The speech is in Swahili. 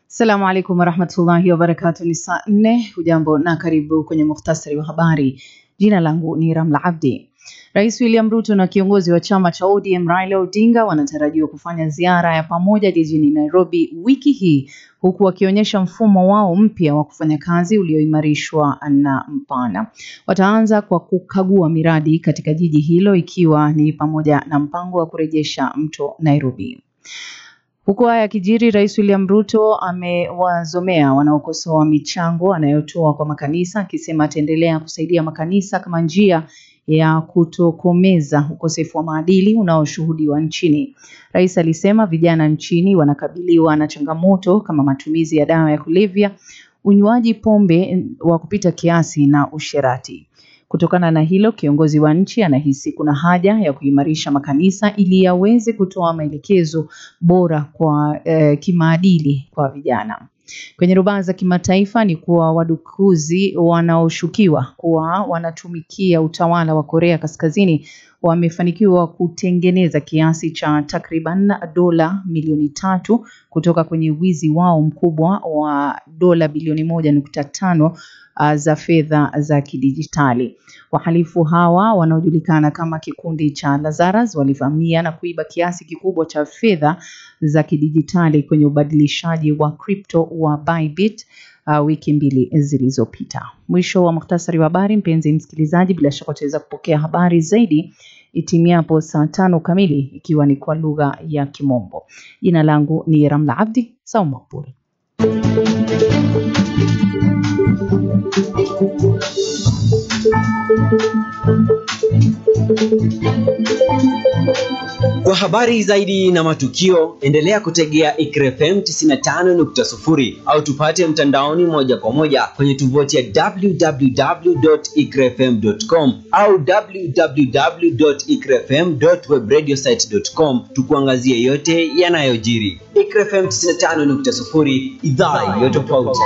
Assalamu alaikum warahmatullahi wabarakatuh. Ni saa 4. Hujambo na karibu kwenye mukhtasari wa habari. Jina langu ni Ramla Abdi. Rais William Ruto na kiongozi wa chama cha ODM Raila Odinga wanatarajiwa kufanya ziara ya pamoja jijini Nairobi wiki hii, huku wakionyesha mfumo wao mpya wa kufanya kazi ulioimarishwa na mpana. Wataanza kwa kukagua miradi katika jiji hilo, ikiwa ni pamoja na mpango wa kurejesha mto Nairobi. Huku haya kijiri, Rais William Ruto amewazomea wanaokosoa michango anayotoa kwa makanisa, akisema ataendelea kusaidia makanisa kama njia ya kutokomeza ukosefu wa maadili unaoshuhudiwa nchini. Rais alisema vijana nchini wanakabiliwa na changamoto kama matumizi ya dawa ya kulevya, unywaji pombe wa kupita kiasi na usherati. Kutokana na hilo, kiongozi wa nchi anahisi kuna haja ya kuimarisha makanisa ili yaweze kutoa maelekezo bora kwa kimaadili kwa vijana. Kwenye rubaa za kimataifa ni kuwa wadukuzi wanaoshukiwa kuwa wanatumikia utawala wa Korea Kaskazini wamefanikiwa kutengeneza kiasi cha takriban dola milioni 3 kutoka kwenye wizi wao mkubwa wa dola bilioni 1.5 za fedha za kidijitali. Wahalifu hawa wanaojulikana kama kikundi cha Lazarus walivamia na kuiba kiasi kikubwa cha fedha za kidijitali kwenye ubadilishaji wa crypto wa Bybit wiki 2 zilizopita. Mwisho wa mukhtasari wa habari, mpenzi msikilizaji, bila shaka utaweza kupokea habari zaidi itimiapo saa 5 kamili, ikiwa ni kwa lugha ya Kimombo. Jina langu ni Ramla Abdi. Saumu makbul. Kwa habari zaidi na matukio, endelea kutegea Iqra FM 95.0 au tupate mtandaoni moja kwa moja kwenye tovuti ya www.iqrafm.com au www.iqrafm.webradiosite.com, tukuangazie yote yanayojiri. Iqra FM 95.0, idhaa ya tofauti.